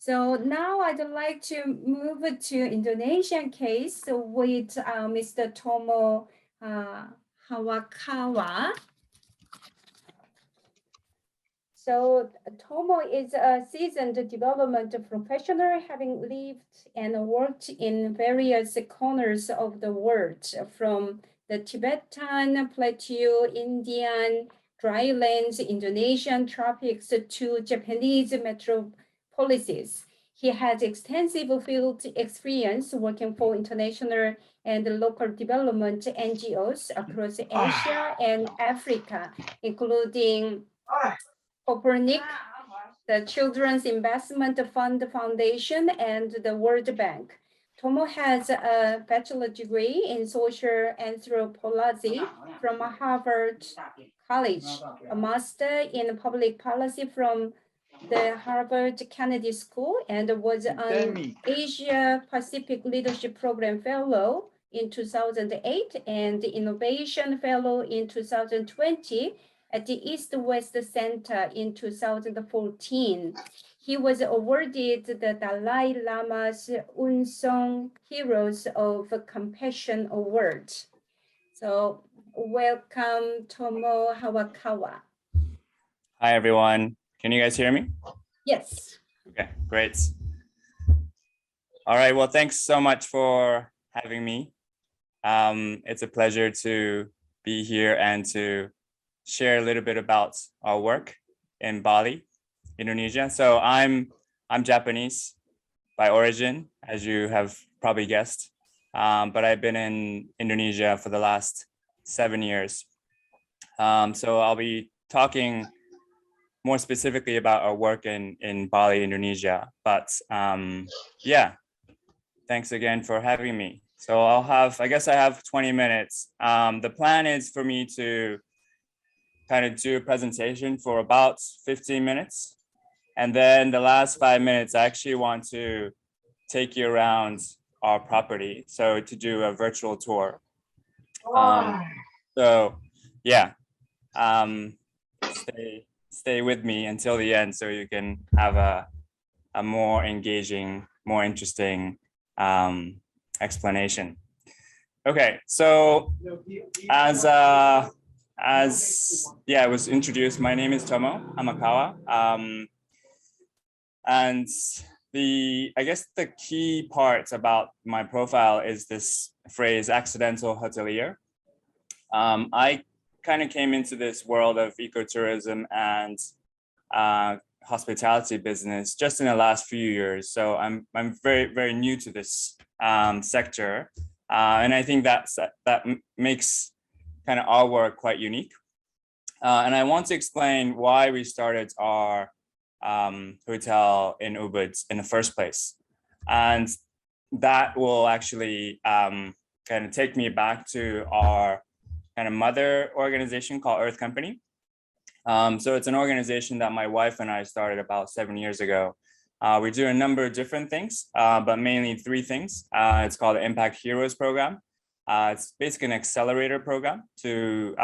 So now I'd like to move to Indonesian case with Mr. Tomo Hawakawa. So Tomo is a seasoned development professional, having lived and worked in various corners of the world, from the Tibetan plateau, Indian drylands, Indonesian tropics to Japanese metropolises. He has extensive field experience working for international and local development NGOs across Asia and Africa, including Copernic, the Children's Investment Fund Foundation, and the World Bank. Tomo has a bachelor's degree in social anthropology from Harvard College, a master in public policy from the Harvard Kennedy School, and was an Asia Pacific Leadership Program Fellow in 2008 and Innovation Fellow in 2020 at the East-West Center in 2014. He was awarded the Dalai Lama's Unsung Heroes of Compassion Award. So welcome, Tomo Hawakawa. Hi, everyone. Can you guys hear me? Yes. Okay, great. All right, well, thanks so much for having me. It's a pleasure to be here and to share a little bit about our work in Bali, Indonesia. So I'm Japanese by origin, as you have probably guessed, but I've been in Indonesia for the last 7 years. So I'll be talking more specifically about our work in Bali, Indonesia. But yeah, thanks again for having me. So I guess I have 20 minutes. The plan is for me to kind of do a presentation for about 15 minutes. And then the last 5 minutes, I actually want to take you around our property. So to do a virtual tour. So yeah, stay with me until the end so you can have a more engaging, more interesting explanation. Okay, so as it was introduced, my name is Tomo Hamakawa. And I guess the key part about my profile is this phrase, accidental hotelier. I kind of came into this world of ecotourism and hospitality business just in the last few years. So I'm very, very new to this sector. And I think that makes kind of our work quite unique. And I want to explain why we started our hotel in Ubud in the first place. And that will actually kind of take me back to our kind of mother organization called Earth Company. So it's an organization that my wife and I started about 7 years ago. We do a number of different things, but mainly 3 things. It's called the Impact Heroes program. It's basically an accelerator program to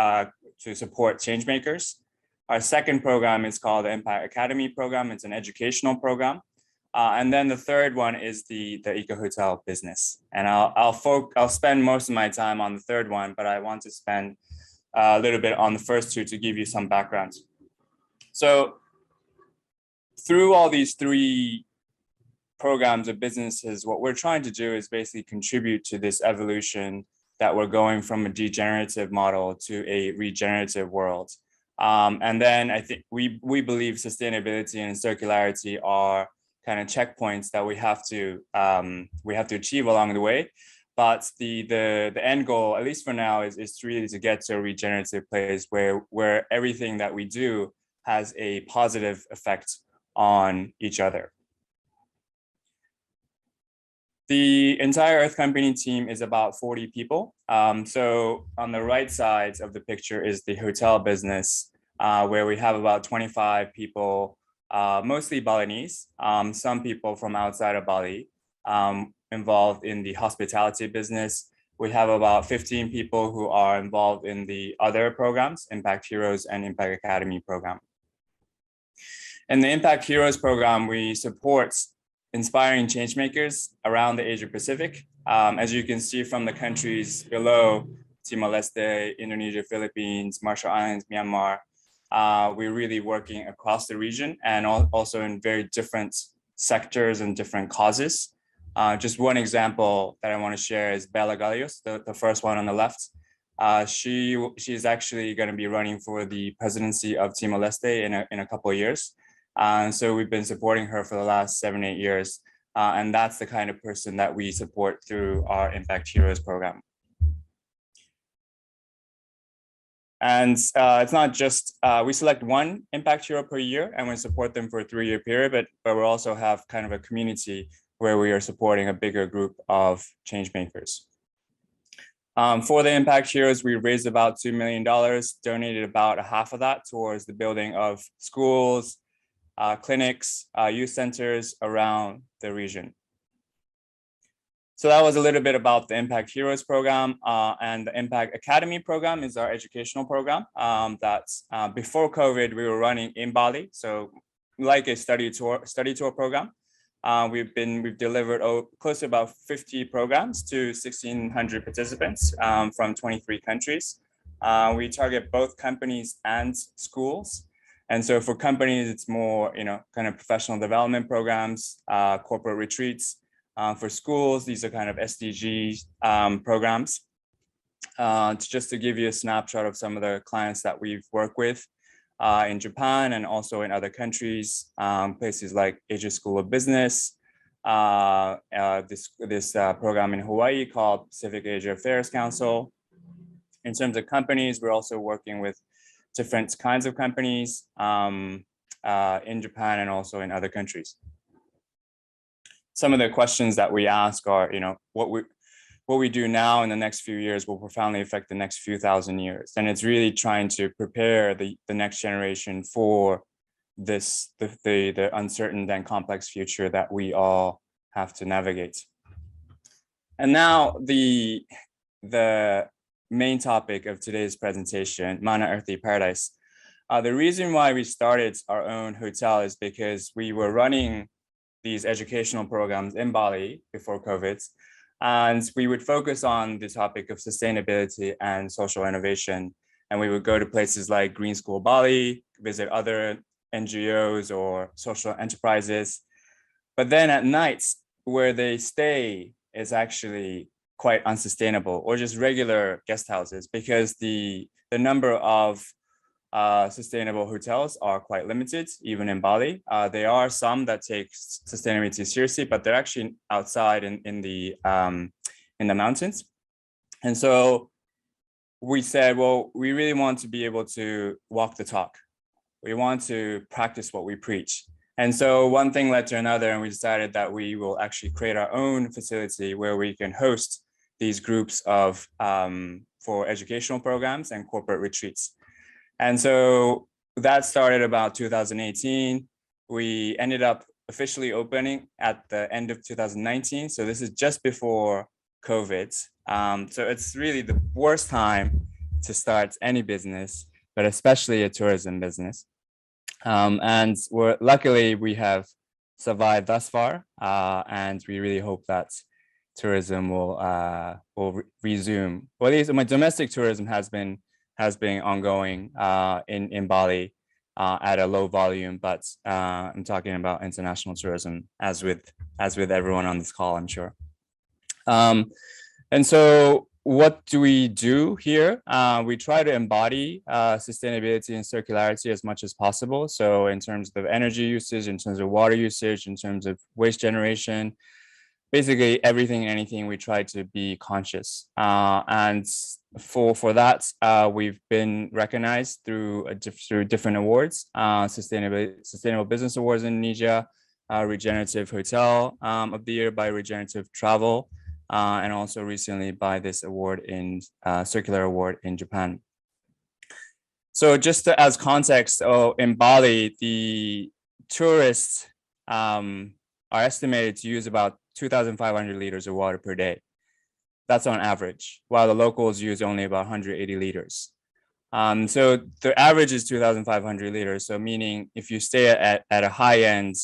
support change makers. Our second program is called the Impact Academy program. It's an educational program. And then the third one is the eco hotel business. And I'll spend most of my time on the third one, but I want to spend a little bit on the first 2 to give you some background. So through all these 3 programs of businesses, what we're trying to do is basically contribute to this evolution that we're going from a degenerative model to a regenerative world. And then I think we believe sustainability and circularity are kind of checkpoints that we have to achieve along the way. But the end goal, at least for now, is really to get to a regenerative place where everything that we do has a positive effect on each other. The entire Earth Company team is about 40 people. So on the right side of the picture is the hotel business, where we have about 25 people, mostly Balinese, some people from outside of Bali, involved in the hospitality business. We have about 15 people who are involved in the other programs, Impact Heroes and Impact Academy program. In the Impact Heroes program, we support inspiring change makers around the Asia Pacific. As you can see from the countries below, Timor-Leste, Indonesia, Philippines, Marshall Islands, Myanmar, we're really working across the region and also in very different sectors and different causes. Just one example that I want to share is Bella Galios, the first one on the left. She's actually going to be running for the presidency of Timor-Leste in a couple of years. So we've been supporting her for the last 7-8 years. And that's the kind of person that we support through our Impact Heroes program. And it's not just, we select one Impact Hero per year and we support them for a 3-year period, but we also have kind of a community where we are supporting a bigger group of change makers. For the Impact Heroes, we raised about $2 million, donated about half of that towards the building of schools, clinics, youth centers around the region. So that was a little bit about the Impact Heroes program, and the Impact Academy program is our educational program that's before COVID, we were running in Bali. So like a study tour program. We've delivered close to about 50 programs to 1,600 participants from 23 countries. We target both companies and schools. And so for companies, it's more, kind of professional development programs, corporate retreats. For schools, these are kind of SDG programs. Just to give you a snapshot of some of the clients that we've worked with in Japan and also in other countries, places like Asia School of Business, this program in Hawaii called Pacific Asia Affairs Council. In terms of companies, we're also working with different kinds of companies in Japan and also in other countries. Some of the questions that we ask are, what we do now in the next few years will profoundly affect the next few thousand years. And it's really trying to prepare the next generation for the uncertain and complex future that we all have to navigate. And now the main topic of today's presentation, Mana Earthly Paradise. The reason why we started our own hotel is because we were running these educational programs in Bali before COVID, and we would focus on the topic of sustainability and social innovation. And we would go to places like Green School Bali, visit other NGOs or social enterprises. But then at nights, where they stay is actually quite unsustainable, or just regular guest houses, because the number of sustainable hotels are quite limited, even in Bali. There are some that take sustainability seriously, but they're actually outside in the mountains. And so we said, well, we really want to be able to walk the talk. We want to practice what we preach. And so one thing led to another, and we decided that we will actually create our own facility where we can host these groups of for educational programs and corporate retreats. And so that started about 2018. We ended up officially opening at the end of 2019. So this is just before COVID. So it's really the worst time to start any business, but especially a tourism business. And luckily we have survived thus far, and we really hope that tourism will resume. Well, at least my domestic tourism has been ongoing in Bali at a low volume, but I'm talking about international tourism, as with everyone on this call, I'm sure. And so what do we do here? We try to embody sustainability and circularity as much as possible. So in terms of energy usage, in terms of water usage, in terms of waste generation, basically everything and anything, we try to be conscious. And for that, we've been recognized through different awards, Sustainable Business Awards in Indonesia, Regenerative Hotel of the Year by Regenerative Travel, and also recently by this award in Circular Award in Japan. So just as context, in Bali, the tourists are estimated to use about 2,500 liters of water per day. That's on average, while the locals use only about 180 liters. So the average is 2,500 liters. So meaning if you stay at a high end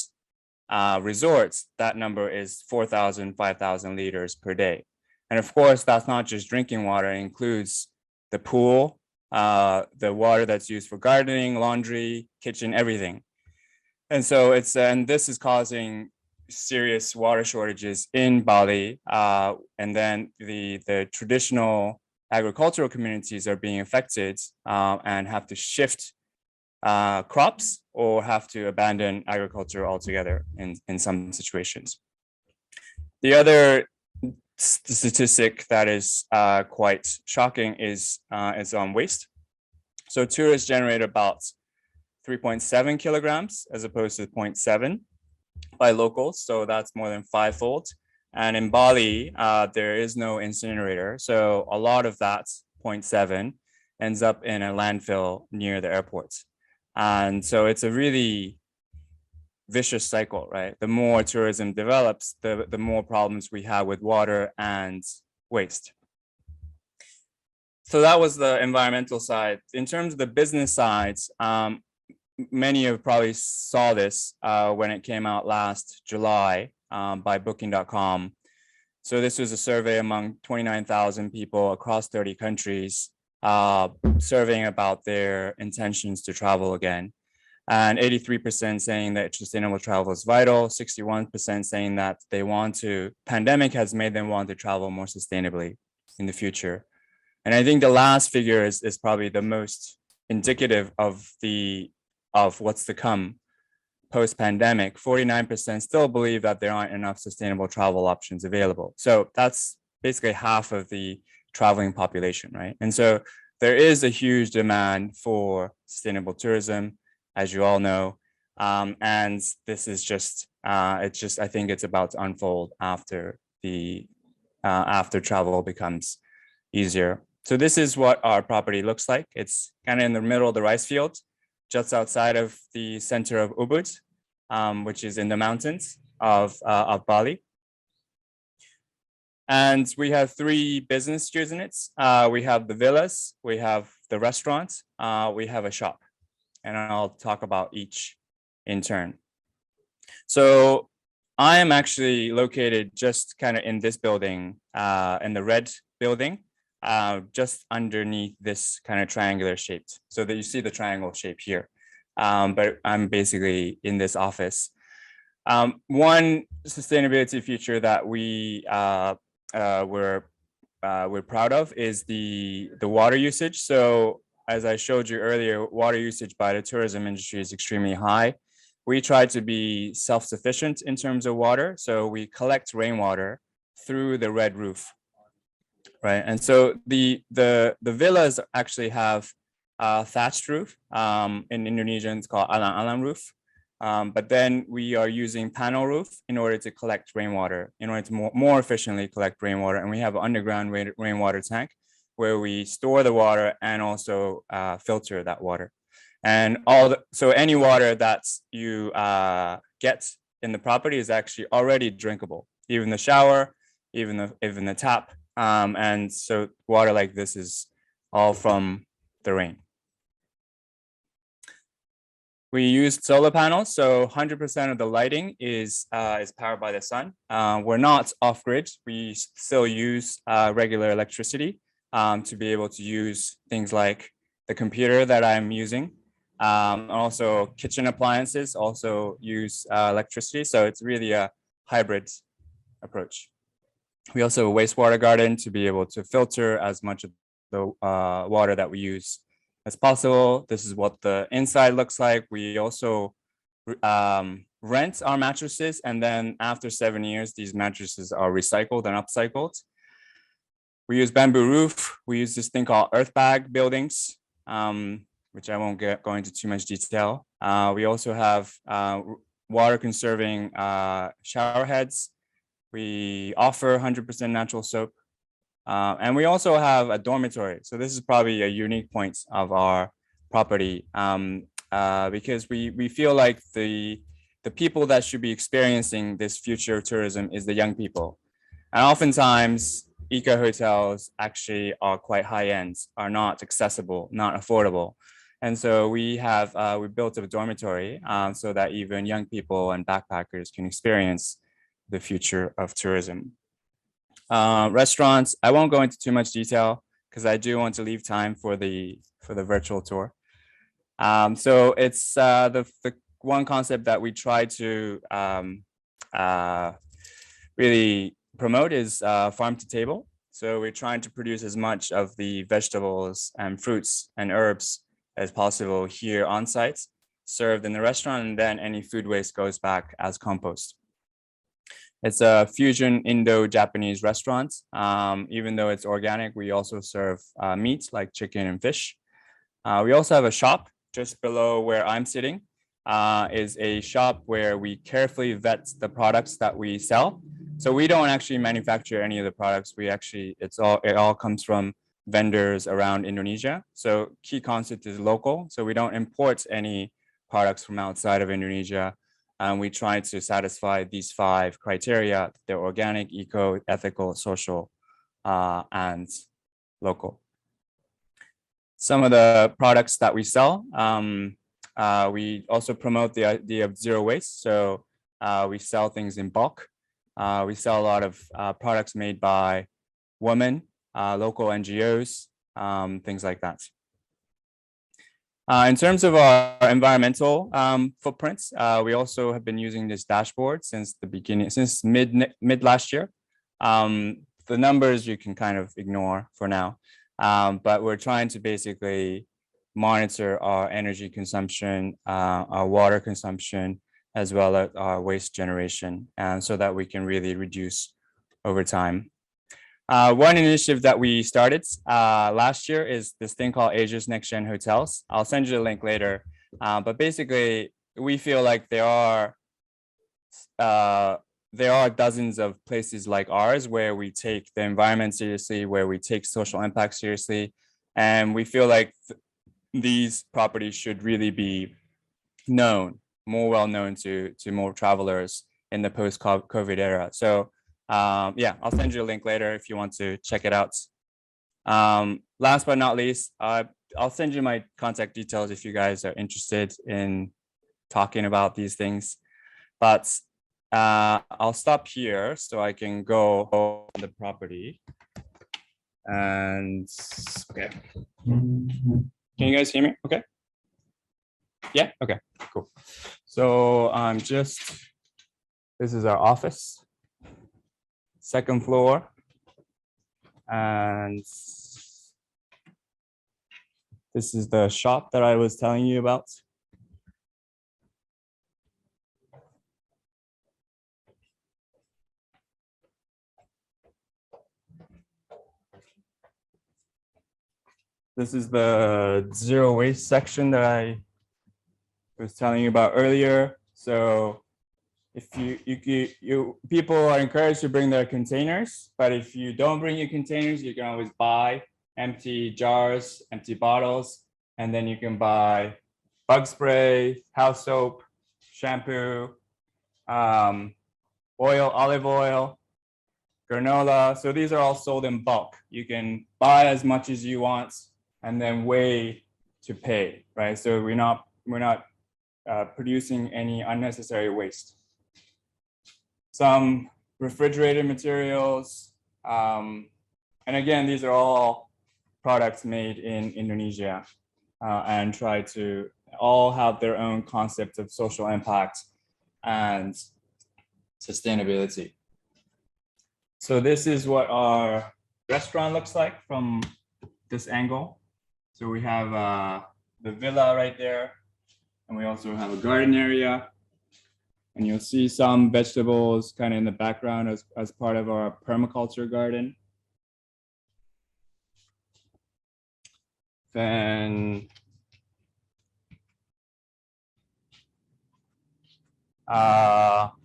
resorts, that number is 4,000, 5,000 liters per day. And of course, that's not just drinking water, it includes the pool, the water that's used for gardening, laundry, kitchen, everything. And so and this is causing serious water shortages in Bali. And then the traditional agricultural communities are being affected and have to shift crops or have to abandon agriculture altogether in some situations. The other statistic that is quite shocking is on waste. So tourists generate about 3.7 kilograms as opposed to 0.7 by locals. So that's more than fivefold. And in Bali, there is no incinerator. So a lot of that 0.7 ends up in a landfill near the airport. And so it's a really vicious cycle, right? The more tourism develops, the more problems we have with water and waste. So that was the environmental side. In terms of the business sides, many of probably saw this when it came out last July by booking.com. So this was a survey among 29,000 people across 30 countries, surveying about their intentions to travel again. And 83% saying that sustainable travel is vital, 61% saying that they want to, pandemic has made them want to travel more sustainably in the future. And I think the last figure is probably the most indicative of what's to come post-pandemic. 49% still believe that there aren't enough sustainable travel options available. So that's basically half of the traveling population, right? And so there is a huge demand for sustainable tourism, as you all know. And this is just, I think it's about to unfold after travel becomes easier. So this is what our property looks like. It's kind of in the middle of the rice field, just outside of the center of Ubud, which is in the mountains of Bali. And we have 3 business units. We have the villas, we have the restaurant, we have a shop. And I'll talk about each in turn. So I am actually located just kind of in this building, in the red building, just underneath this kind of triangular shaped. So that you see the triangle shape here. But I'm basically in this office. One sustainability feature that we're proud of is the water usage. So as I showed you earlier, water usage by the tourism industry is extremely high. We try to be self-sufficient in terms of water. So we collect rainwater through the red roof, right? And so the villas actually have a thatched roof. In Indonesian, it's called alang-alang roof. But then we are using panel roof in order to collect rainwater, in order to more efficiently collect rainwater. And we have an underground rainwater tank where we store the water and also filter that water. And so any water that you get in the property is actually already drinkable, even the shower, even the tap. And so water like this is all from the rain. We use solar panels, so 100% of the lighting is powered by the sun. We're not off-grid. We still use regular electricity to be able to use things like the computer that I'm using. Also kitchen appliances also use electricity. So it's really a hybrid approach. We also have a wastewater garden to be able to filter as much of the water that we use as possible. This is what the inside looks like. We also rent our mattresses, and then after 7 years, these mattresses are recycled and upcycled. We use bamboo roof. We use this thing called earth bag buildings, which I won't go into too much detail. We also have water conserving shower heads. We offer 100% natural soap. And we also have a dormitory. So this is probably a unique point of our property because we feel like the people that should be experiencing this future tourism is the young people. And oftentimes eco hotels actually are quite high end, are not accessible, not affordable. And so we built a dormitory so that even young people and backpackers can experience the future of tourism. Restaurants, I won't go into too much detail because I do want to leave time for the virtual tour. So it's the one concept that we try to really promote is farm to table. So we're trying to produce as much of the vegetables and fruits and herbs as possible here on site, served in the restaurant, and then any food waste goes back as compost. It's a fusion Indo-Japanese restaurant. Even though it's organic, we also serve meat like chicken and fish. We also have a shop just below where I'm sitting, is a shop where we carefully vet the products that we sell. So we don't actually manufacture any of the products. It all comes from vendors around Indonesia. So key concept is local. So we don't import any products from outside of Indonesia. And we try to satisfy these 5 criteria. They're organic, eco, ethical, social, and local. Some of the products that we sell, we also promote the idea of zero waste. So we sell things in bulk. We sell a lot of products made by women, local NGOs, things like that. In terms of our environmental footprints, we also have been using this dashboard since the beginning, since mid last year. The numbers you can kind of ignore for now, but we're trying to basically monitor our energy consumption, our water consumption, as well as our waste generation, and so that we can really reduce over time. One initiative that we started last year is this thing called Asia's Next Gen Hotels. I'll send you the link later. But basically, we feel like there are dozens of places like ours where we take the environment seriously, where we take social impact seriously. And we feel like these properties should really be known, more well known to more travelers in the post-COVID era. So yeah, I'll send you a link later if you want to check it out. Last but not least, I'll send you my contact details if you guys are interested in talking about these things. But I'll stop here so I can go on the property. And okay. Can you guys hear me? Okay. Yeah, okay, cool. So this is our office. 2nd floor, and this is the shop that I was telling you about. This is the zero waste section that I was telling you about earlier. So if people are encouraged to bring their containers, but if you don't bring your containers, you can always buy empty jars, empty bottles, and then you can buy bug spray, house soap, shampoo, olive oil, granola. So these are all sold in bulk. You can buy as much as you want and then weigh to pay, right? So we're not producing any unnecessary waste. Some refrigerated materials. And again, these are all products made in Indonesia and try to all have their own concept of social impact and sustainability. So this is what our restaurant looks like from this angle. So we have the villa right there, and we also have a garden area. And you'll see some vegetables kind of in the background as part of our permaculture garden. Then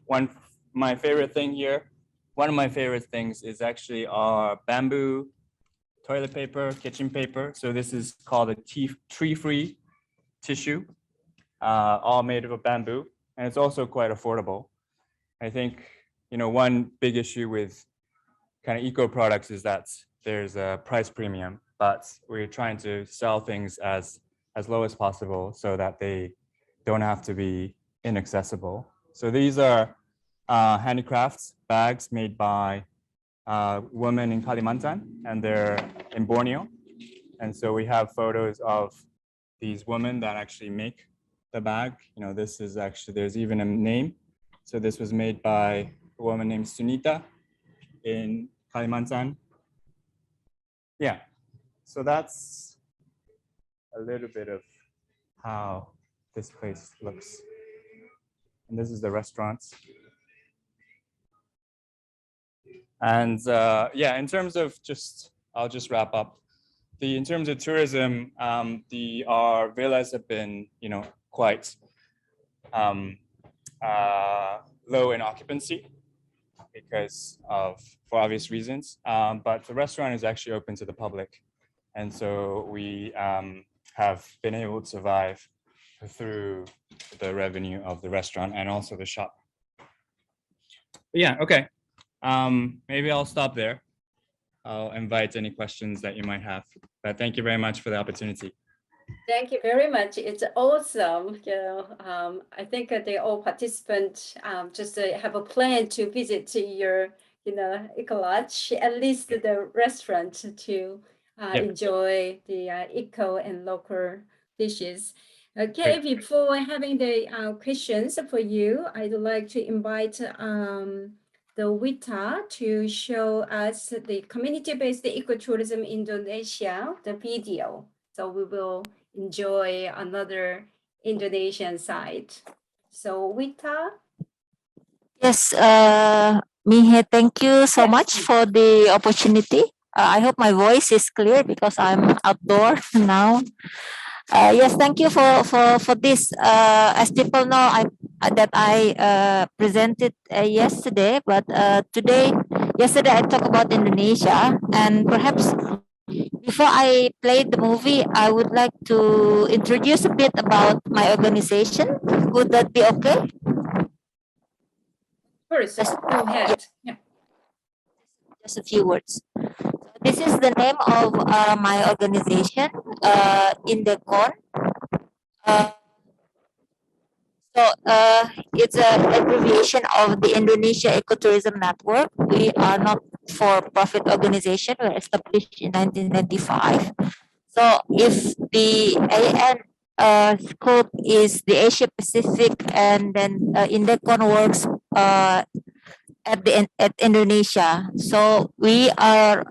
one of my favorite things is actually our bamboo toilet paper, kitchen paper. So this is called a tree-free tissue, all made of bamboo. And it's also quite affordable. I think, one big issue with kind of eco products is that there's a price premium, but we're trying to sell things as as low as possible so that they don't have to be inaccessible. So these are handicrafts bags made by women in Kalimantan, and they're in Borneo. And so we have photos of these women that actually make the bag. You know, this is actually, there's even a name. So this was made by a woman named Sunita in Kalimantan. Yeah, so that's a little bit of how this place looks. And this is the restaurant. And yeah, in terms of I'll just wrap up. In terms of tourism, our villas have been, quite low in occupancy for obvious reasons. But the restaurant is actually open to the public, and so we have been able to survive through the revenue of the restaurant and also the shop. But yeah, okay. Maybe I'll stop there. I'll invite any questions that you might have. But thank you very much for the opportunity. Thank you very much. It's awesome. I think the all participants just have a plan to visit your, Eco Lodge, at least the restaurant, to enjoy the eco and local dishes. Okay, before having the questions for you, I'd like to invite the Wita to show us the community-based ecotourism Indonesia, the video. So we will enjoy another Indonesian side. So Wita. Yes, Mihe, thank you so much for the opportunity. I hope my voice is clear because I'm outdoor now. Yes, thank you for this. As people know, I presented yesterday, but yesterday I talked about Indonesia, and perhaps before I play the movie, I would like to introduce a bit about my organization. Would that be okay? First, go ahead. Yeah. Just a few words. This is the name of my organization, Indecon. It's an abbreviation of the Indonesia Ecotourism Network. We are not for-profit organization. We were established in 1995. So if the AN scope is the Asia Pacific, and then Indecon works at Indonesia. So we are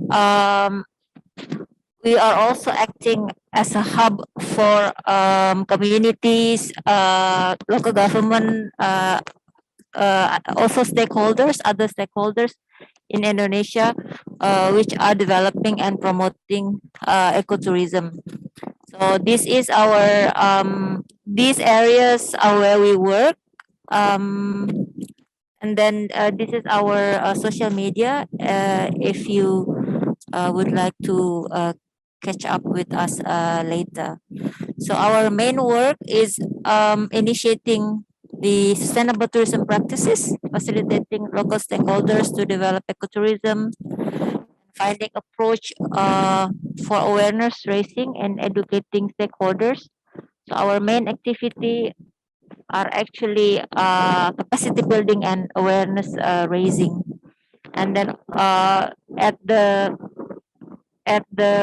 also acting as a hub for communities, local government, also other stakeholders in Indonesia, which are developing and promoting ecotourism. So this is these areas are where we work. And then this is our social media. If you would like to catch up with us later. So our main work is initiating the sustainable tourism practices, facilitating local stakeholders to develop ecotourism, finding approach for awareness raising and educating stakeholders. So our main activity are actually capacity building and awareness raising. And then at the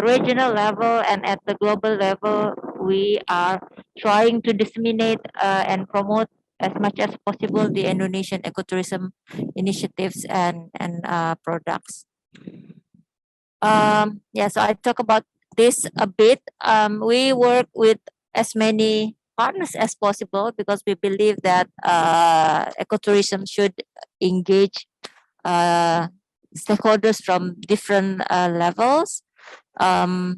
regional level and at the global level, we are trying to disseminate and promote as much as possible the Indonesian ecotourism initiatives and products. So I talk about this a bit. We work with as many partners as possible because we believe that ecotourism should engage stakeholders from different levels. We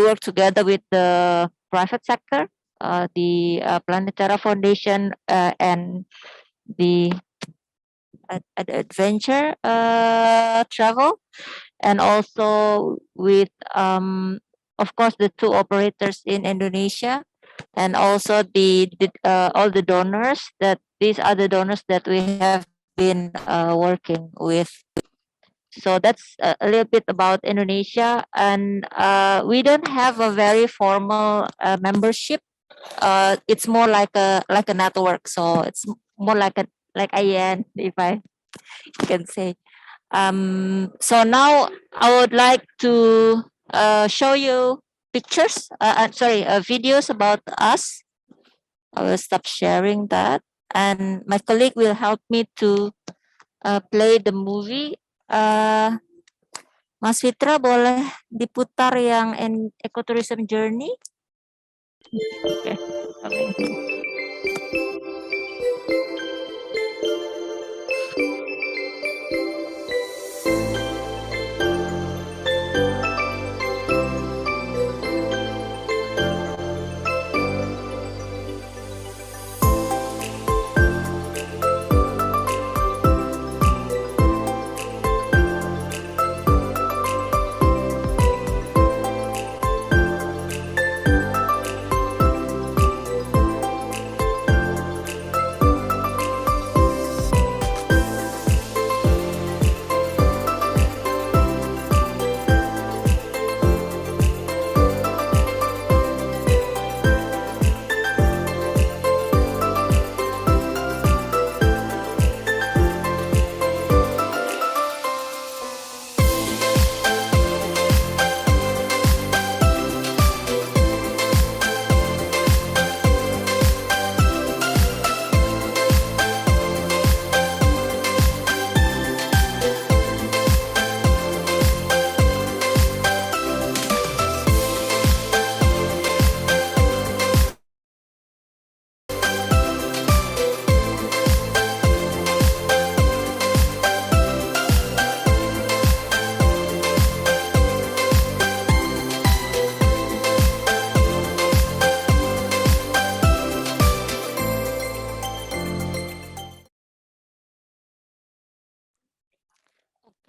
work together with the private sector, the Planetara Foundation, and the adventure travel, and also with of course the two operators in Indonesia, and also all the donors. That these are the donors that we have been working with. So that's a little bit about Indonesia, and we don't have a very formal membership. It's more like a network, so it's more like IAN, if I can say. So now I would like to show you pictures. Sorry, videos about us. I will stop sharing that, and my colleague will help me to play the movie. Mas Fitra, boleh diputar yang ecotourism journey? Oke, coming.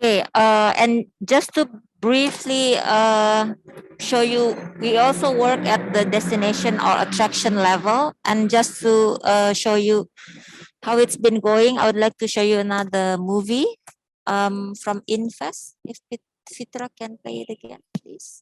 Okay, and just to briefly show you, we also work at the destination or attraction level. And just to show you how it's been going, I would like to show you another movie from Invest. If Fitra can play it again, please.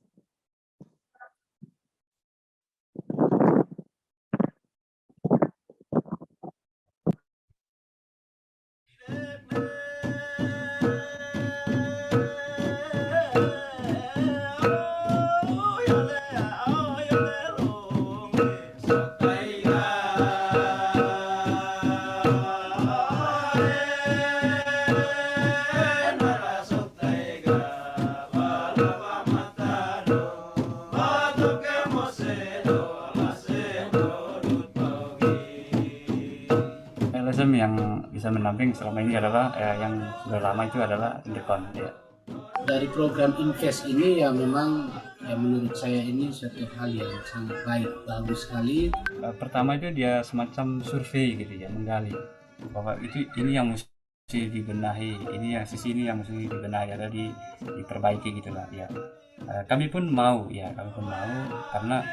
LSM yang bisa mendamping selama ini adalah yang sudah lama itu adalah Indekon. Ya. Dari program Invest ini ya memang ya menurut saya ini suatu hal yang sangat baik, bagus sekali. Pertama itu dia semacam survei gitu ya, menggali bahwa ini yang mesti dibenahi, ini yang sisi ini yang mesti dibenahi, ada diperbaiki gitulah ya. Kami pun mau karena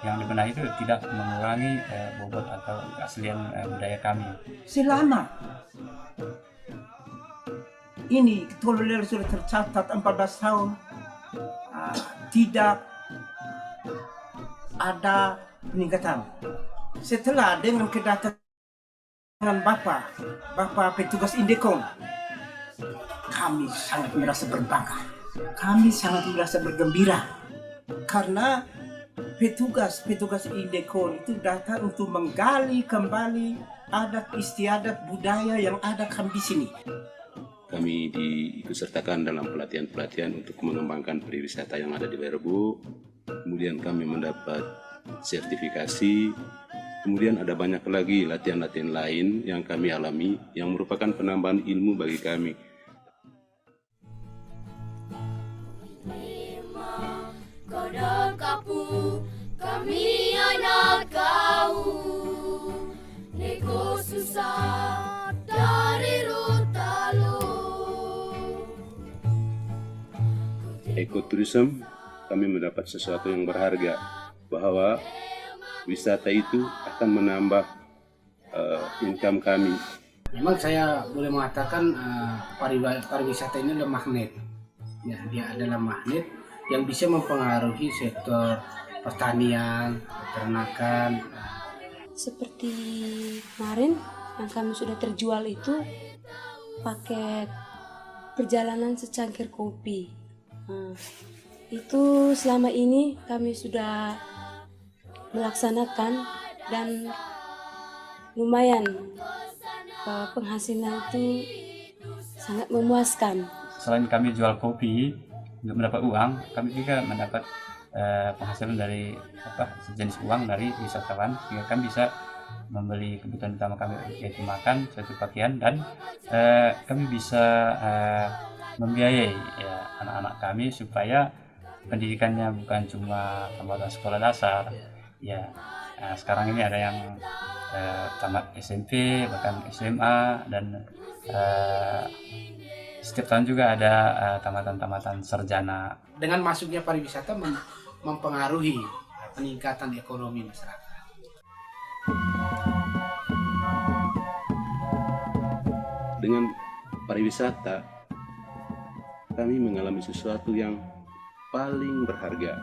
yang dibenahi itu tidak mengurangi bobot atau keaslian budaya kami. Selama ini toleransi sudah tercatat 14 tahun, tidak ada peningkatan. Setelah dengan kedatangan Bapak petugas Indekon, kami sangat merasa berbangga, kami sangat merasa bergembira karena petugas Indekon itu datang untuk menggali kembali adat istiadat budaya yang ada kami di sini. Kami diikutsertakan dalam pelatihan-pelatihan untuk mengembangkan pariwisata yang ada di Werbu. Kemudian kami mendapat sertifikasi. Kemudian ada banyak lagi latihan-latihan lain yang kami alami yang merupakan penambahan ilmu bagi kami. Kami anak kau, neko susah dari rutalo. Ecotourism, kami mendapat sesuatu yang berharga, bahwa wisata itu akan menambah income kami. memang saya boleh mengatakan pariwisata ini adalah magnet. Ya, dia adalah magnet yang bisa mempengaruhi sektor pertanian, peternakan. Seperti kemarin yang kami sudah terjual itu paket perjalanan secangkir kopi. Nah, itu selama ini kami sudah melaksanakan dan lumayan penghasilan itu sangat memuaskan. Selain kami jual kopi untuk mendapat uang, kami juga mendapat penghasilan dari sejenis uang dari wisatawan, sehingga kami bisa membeli kebutuhan utama kami, yaitu makan, suatu pakaian, dan kami bisa membiayai ya, anak-anak kami supaya pendidikannya bukan cuma sebatas sekolah dasar. Ya, sekarang ini ada yang tamat SMP, bahkan SMA, dan setiap tahun juga ada tamatan-tamatan sarjana. Dengan masuknya pariwisata mempengaruhi peningkatan ekonomi masyarakat. Dengan pariwisata, kami mengalami sesuatu yang paling berharga.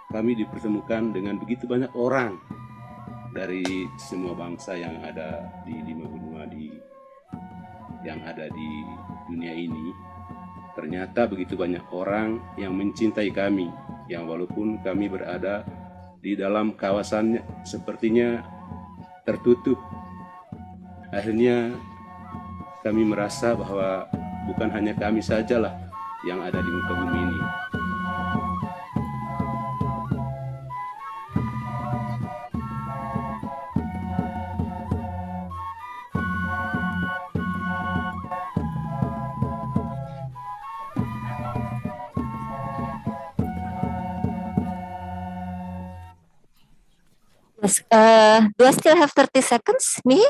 Kami dipertemukan dengan begitu banyak orang dari semua bangsa yang ada di 5 benua yang ada di dunia ini. Ternyata begitu banyak orang yang mencintai kami, yang walaupun kami berada di dalam kawasan sepertinya tertutup, akhirnya kami merasa bahwa bukan hanya kami sajalah yang ada di muka bumi ini. Yes. Do I still have 30 seconds, Mihi?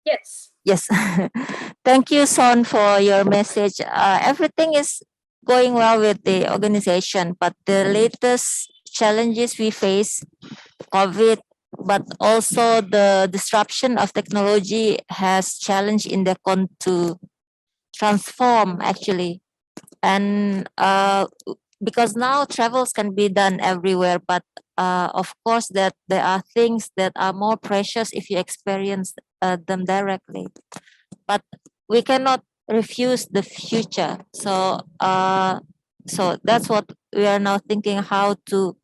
Yes. Yes. Thank you, Son, for your message. Everything is going well with the organization, but the latest challenges we face, COVID, but also the disruption of technology has challenged Indecon to transform actually. And because now travels can be done everywhere, but of course that there are things that are more precious if you experience them directly. But we cannot refuse the future. So so that's what we are now thinking, how to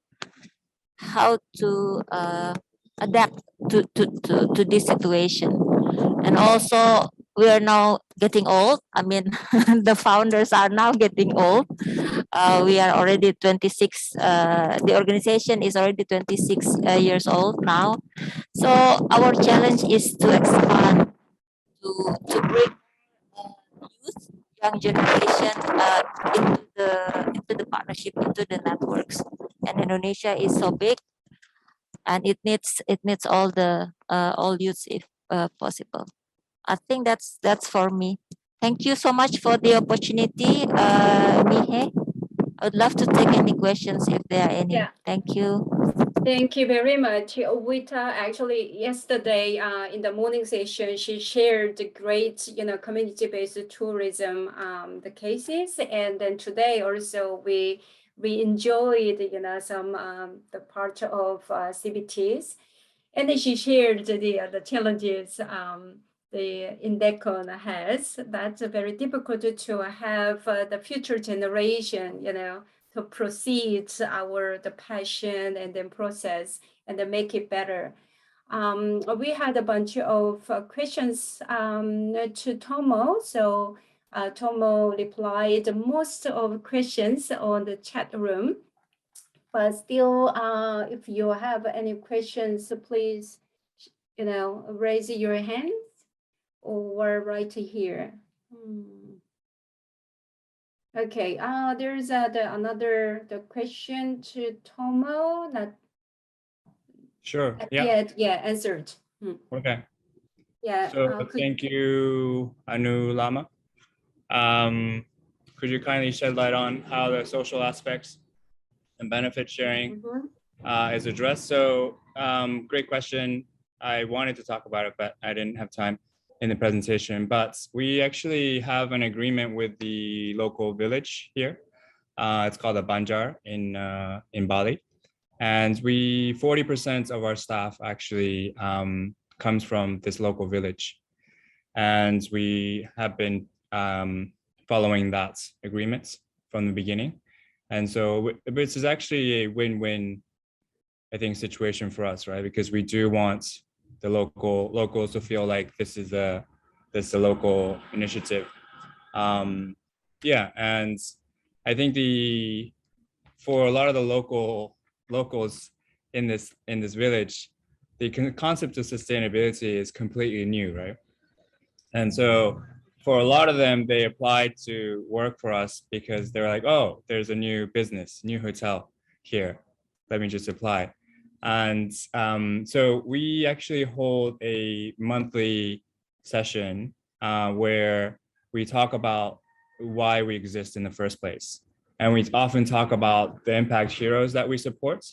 adapt to this situation. And also we are now getting old. I mean, the founders are now getting old. We are already 26. The organization is already 26 years old now. So our challenge is to expand, to bring youth, young generation into the partnership, into the networks. And Indonesia is so big, and it needs all the all youths if possible. I think that's for me. Thank you so much for the opportunity, Mihe. I would love to take any questions if there are any. Yeah. Thank you. Thank you very much. Wita actually yesterday in the morning session, she shared the great, community-based tourism, the cases. And then today also we enjoyed, some the part of CBTs. And then she shared the challenges the Indecon has. That's very difficult to have the future generation, to proceed the passion and then process and then make it better. We had a bunch of questions to Tomo. So Tomo replied most of questions on the chat room. But still, if you have any questions, please, raise your hands or right here. Okay, there's the question to Tomo, not Sure. yet answered. Okay. Yeah. So thank you, Anu Lama. Could you kindly shed light on how the social aspects and benefit sharing is addressed? So great question. I wanted to talk about it, but I didn't have time. in the presentation, but we actually have an agreement with the local village here. It's called a Banjar in Bali. And 40% of our staff actually comes from this local village. And we have been following that agreement from the beginning. And so this is actually a win-win, I think, situation for us, right? Because we do want the locals to feel like this is a local initiative. Yeah, and I think for a lot of the locals in this village, the concept of sustainability is completely new, right? And so for a lot of them, they applied to work for us because they're like, oh, there's a new business, new hotel here. Let me just apply. And so we actually hold a monthly session where we talk about why we exist in the first place. And we often talk about the impact heroes that we support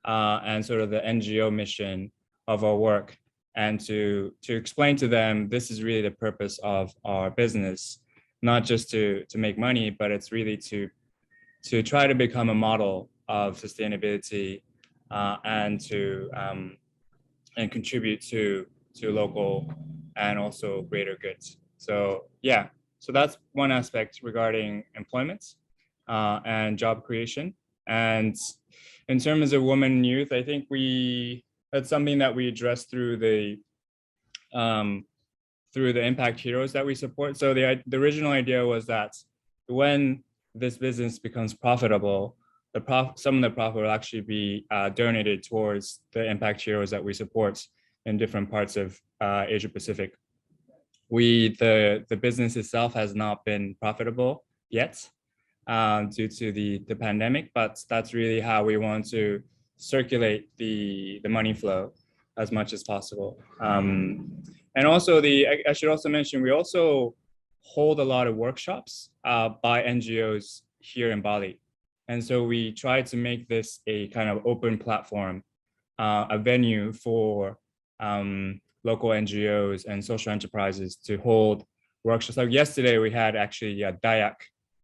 and sort of the NGO mission of our work, and to explain to them this is really the purpose of our business, not just to make money, but it's really to try to become a model of sustainability and to and contribute to local and also greater goods. So yeah, so that's one aspect regarding employment and job creation. And in terms of women and youth, I think that's something that we address through the impact heroes that we support. So the original idea was that when this business becomes profitable, some of the profit will actually be donated towards the impact heroes that we support in different parts of Asia Pacific. The business itself has not been profitable yet due to the pandemic, but that's really how we want to circulate the money flow as much as possible. And also I should also mention, we also hold a lot of workshops by NGOs here in Bali. And so we try to make this a kind of open platform, a venue for local NGOs and social enterprises to hold workshops. Like yesterday, we had actually a Dayak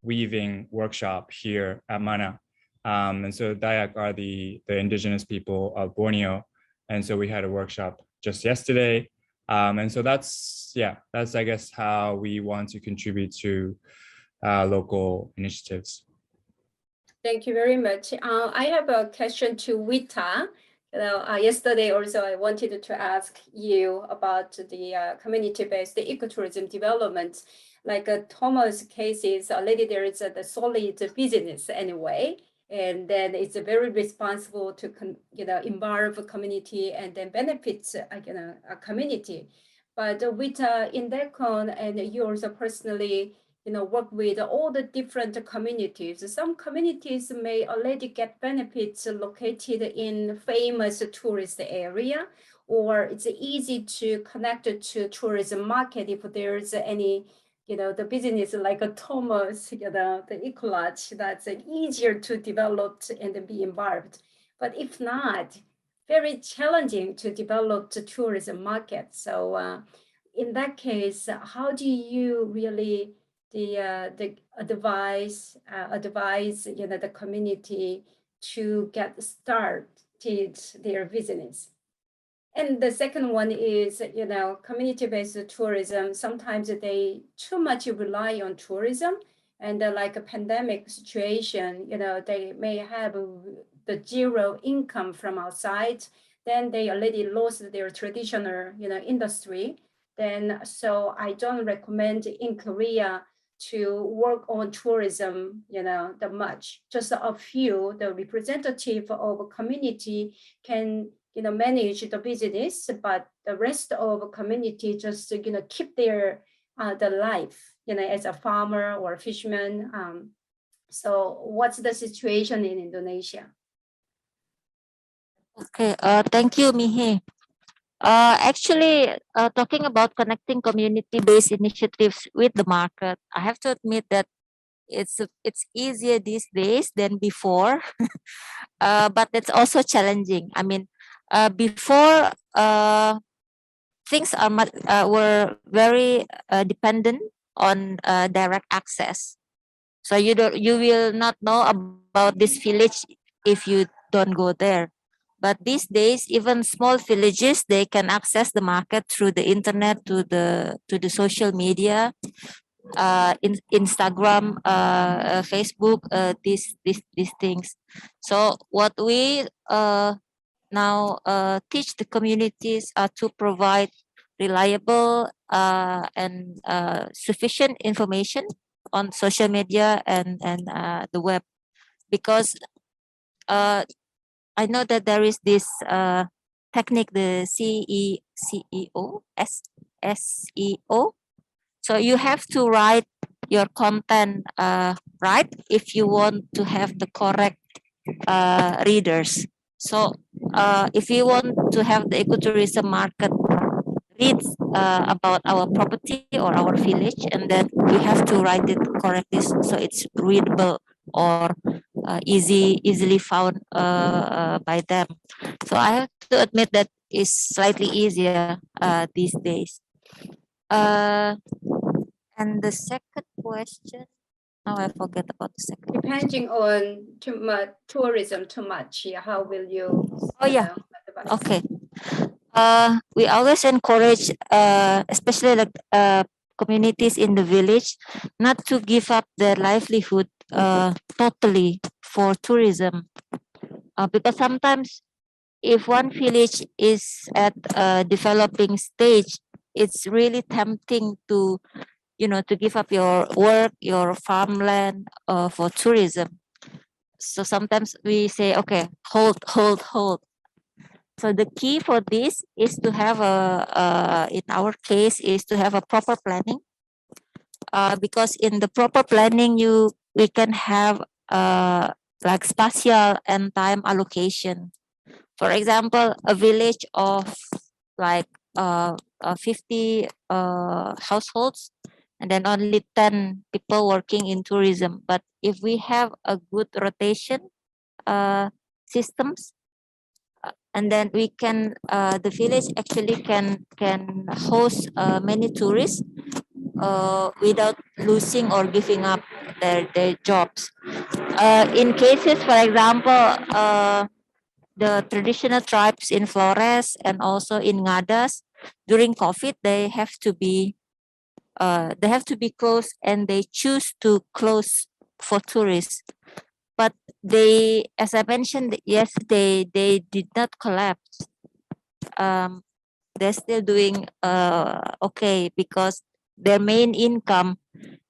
weaving workshop here at Mana. And so Dayak are the indigenous people of Borneo. And so we had a workshop just yesterday. And so that's I guess how we want to contribute to local initiatives. Thank you very much. I have a question to Wita. Yesterday also I wanted to ask you about the community-based ecotourism development. Like Thomas' case is already there is the solid business anyway, and then it's very responsible to involve a community and then benefits a community. But with Indecon, and you also personally work with all the different communities. Some communities may already get benefits located in famous tourist area, or it's easy to connect to tourism market if there's any, the business like a Thomas, the Ecolodge, that's easier to develop and be involved. But if not, very challenging to develop the tourism market. So in that case, how do you really advise the community to get started their business? And the second one is, community-based tourism. Sometimes they too much rely on tourism, and like a pandemic situation, they may have the zero income from outside. Then they already lost their traditional, industry. Then so I don't recommend in Korea to work on tourism, that much. Just a few, the representative of a community can, manage the business, but the rest of the community just, keep their the life, as a farmer or a fisherman. So what's the situation in Indonesia? Okay, thank you, Mihe. Actually, talking about connecting community-based initiatives with the market, I have to admit that it's easier these days than before, but it's also challenging. I mean, before things are were very dependent on direct access. So you will not know about this village if you don't go there. But these days, even small villages, they can access the market through the internet, to the social media, Instagram, Facebook, these things. So what we now teach the communities to provide reliable and sufficient information on social media and the web, because I know that there is this technique, the SEO. So you have to write your content right if you want to have the correct readers. So if you want to have the ecotourism market reads about our property or our village, and then we have to write it correctly so it's readable or easily found by them. So I have to admit that is slightly easier these days. And the second question, now I forget about the second. Depending on too much tourism, too much, yeah, how will you? Oh, yeah. Advise? Okay. We always encourage, especially like communities in the village, not to give up their livelihood totally for tourism, because sometimes if one village is at a developing stage, it's really tempting to, to give up your work, your farmland for tourism. So sometimes we say, okay, hold. So the key for this is to have in our case, is to have a proper planning. Because in the proper planning, we can have like spatial and time allocation. For example, a village of like 50 households, and then only 10 people working in tourism. But if we have a good rotation systems, and then we can the village actually can host many tourists without losing or giving up their jobs. In cases, for example, the traditional tribes in Flores and also in Ngadas, during COVID, they have to be closed, and they choose to close for tourists. But they, as I mentioned yesterday, they did not collapse. They're still doing okay, because their main income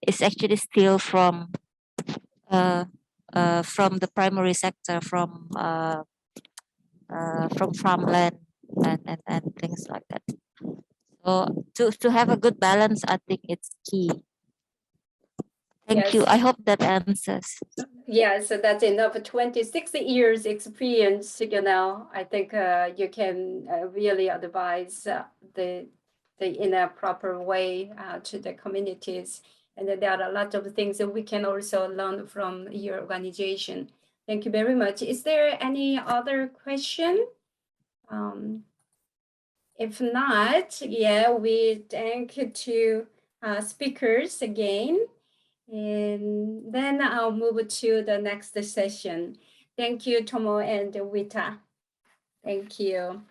is actually still from the primary sector, from farmland and things like that. So to have a good balance, I think it's key. Thank you. Yes. I hope that answers. Yeah, so that's enough. 26 years experience, I think you can really advise the in a proper way to the communities. And there are a lot of things that we can also learn from your organization. Thank you very much. Is there any other question? If not, yeah, we thank to speakers again. And then I'll move to the next session. Thank you, Tomo and Wita. Thank you.